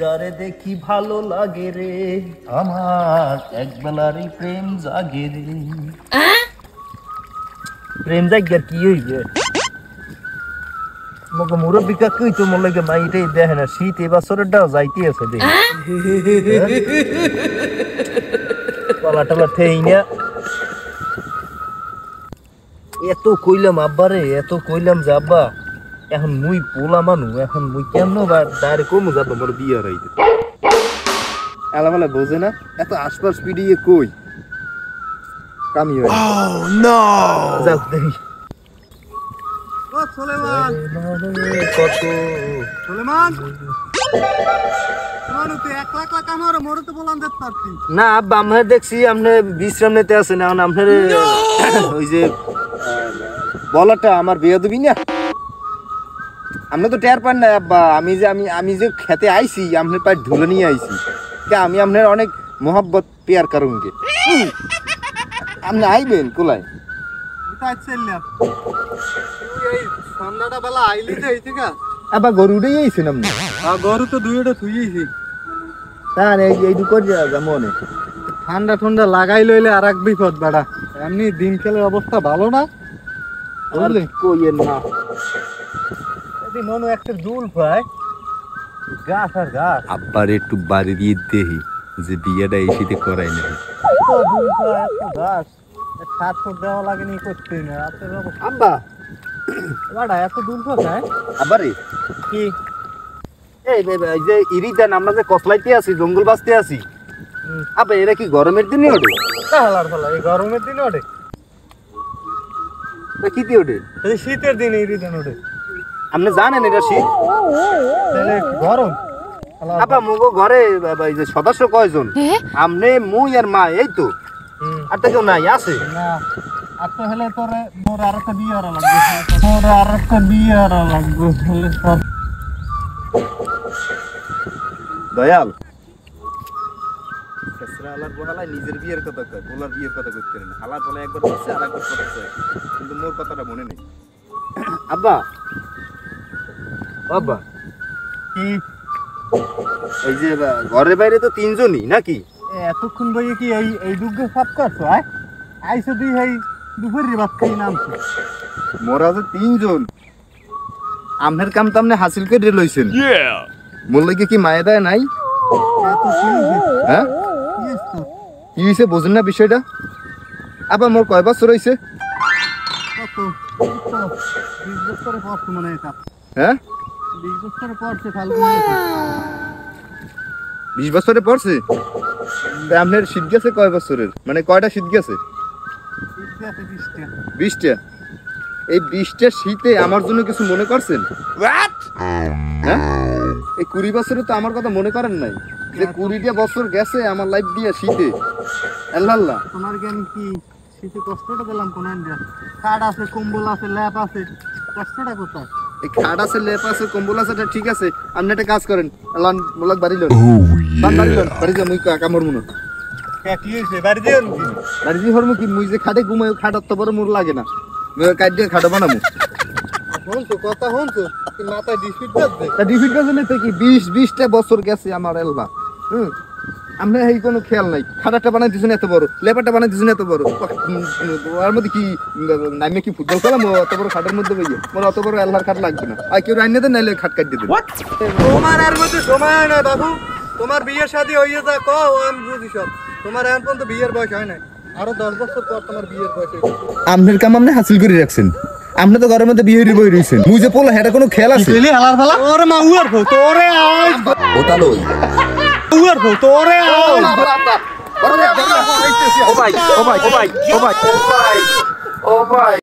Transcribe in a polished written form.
যারে দেখি ভালো লাগে রে আমার একবেলারই প্রেম জাগে রে। প্রেম জাগিয়ার কি হইবে? মগে মুরব্বী কাকুই তো মনে লাগে মাইটাই দেখে না, শীত এবছরের ডাও যাইতে আছে দেখি পালা টালা ঠেই না। এত কইলাম আব্বারে, এত কইলাম যে আব্বা এখন মুই পোলা মানু, এখন মুই কেমন ডাইরেক্ট কমু যাবো মোর বিয়ে রাইতে এলামেলা বোঝে না, এত আশপাশ পিড়িয়ে কই কামি হয় যাও দেখি। না আব্বা আমরা দেখছি আপনি বিশ্রাম নিতে আছেন, এখন আপনার ওই যে বলাটা আমার বিয়ে দিবি না, আপনি তো টের পান না আব্বা। আমি যে খেতে আইছি আপনার পায়ে ধুলে নিয়ে আইছি, আমি আপনার অনেক মোহাব্বত পেয়ার কারণকে আপনি আইবেন কোলায় আবার গরু উঠেই আইছেন আপনি? গরু তো দুইটা থুইছি তার এই দুটো মনে ঠান্ডা ঠান্ডা লাগাই লইলে আর এক বিপদ বেড়া। এমনি দিন খেলের অবস্থা ভালো না, বুঝলি? কইয়েন না মনে একটা দুল পায় গাছ আর গাছ। আব্বার একটু বাড়ি দিয়ে দেখি যে বিয়েটা এই শীতে করাই না। গাছ সাত ফুট দেওয়া লাগেনি করতে না আব্বা এত দূর কোথায় আব্বারে কি এই যে ইরিদান আমরা যে কসলাইতে আছি, জঙ্গল বাঁচতে আছি আব্বা, এরা কি গরমের দিনে ওঠে? এই গরমের দিনে ওঠে, কি দিয়ে ওঠে? শীতের দিনে ইরিদান ওঠে। আপনি জানেন এটা শীত? তাহলে গরম আব্বা মুগো ঘরে এই যে সদস্য কয়জন? আপনি মুই আর মা, এই তো, আর তো কেউ নাই আছে না। আর তো হলে তোরে মোর আর একটা বিয়ে আর লাগবে, মোর আর একটা বিয়ে আর লাগবে হলে সব। দয়াল আলার বহালায় নিজের বিয়ের কথা কয়, বলার বিয়ের কথা করতে না। আলার বলে একবার বলছে আর একবার কথা কয়, কিন্তু মোর কথাটা মনে নেই। আব্বা আব্বা কি এই যে ঘরের বাইরে তো তিনজনই নাকি? এতক্ষণ বইয়ে কি এই দুগ্গে সাপ করছো? আইসো তুই এই দুপুরের ভাত খাই নামছো। মোরা যে তিনজন, আমনের কাম তো আপনি হাসিল করে লইছেন, মোর লাগে কি মায়া দেয় নাই? হ্যাঁ কি হয়েছে বোঝেন না বিষয়টা? আবার মোর কয় বছর হয়েছে? কত 20 বছরের পর তো মনে হয়। হ্যাঁ 20 বছরের পর সে ফাল 20 বছরে পড়ছে? আপনার শীত গেছে কয় বছরের, মানে কয়টা শীত গেছে? 20টা। এই 20টা শীতে আমার জন্য কিছু মনে করছেন? হ্যাঁ এই 20 বছরে তো আমার কথা মনে করেন নাই, যে 20টা বছর গেছে আমার লাইফ দিয়ে শীতে। আল্লাহ তোমার জ্ঞান কি শীতে কষ্টটা দিলাম কোন আন্ডিয়া? খাট আছে, কম্বল আছে, ল্যাপ আছে, কষ্টটা কোথায়? এই খাট আছে, লেপ আছে, কম্বল আছে, ঠিক আছে। আপনি একটা কাজ করেন, লন মোলাক বাড়ি লন, বাড়ি যা, মুই কামড় মনে কি হইছে বাড়ি দিও নাকি? বাড়ি দি হরমু কি? মুই যে খাটে ঘুমাই, খাট অত বড় মোর লাগে না, মুই কাট দিয়ে খাটো বানামু। হনছো কথা হনছো, কি মাথায় ডিসপিট বাজবে? তা ডিফিট বাজনে তো কি 20টা বছর গেছে আমার এলবা। আমরা এই কোনো খেয়াল নাই। খাটাটা বানাই দিছেন এত বড়, লেপারটা বানাই দিছেন এত বড়, ওর মধ্যে কি নামে কি ফুটবল খেলাম? অত বড় খাটের মধ্যে বইয়ে মোর অত বড় এলহার খাট লাগবে না। আর কেউ রাইনে দেন নাইলে খাট কাট দিয়ে দেবে। তোমার আর মধ্যে সময় হয় না বাবু, তোমার বিয়ের শাদী হইয়ে যা কও, আমি বুঝি সব। তোমার এখন পর্যন্ত বিয়ের বয়স হয় নাই, আরো 10 বছর পর তোমার বিয়ের বয়স হইবে। আমনের কাম আপনি হাসিল করে রাখছেন, আপনি তো ঘরের মধ্যে বিয়ে বই রইছেন। মুই যে পোলা হেটা কোনো খেয়াল আছে? খেলি হালার ফালা ওরে মা উয়ার ফো তোরে আই ওটা লই উয়ার ফো তোরে আই ও ভাই ও ভাই ও ভাই ও ভাই ও ভাই ও ভাই।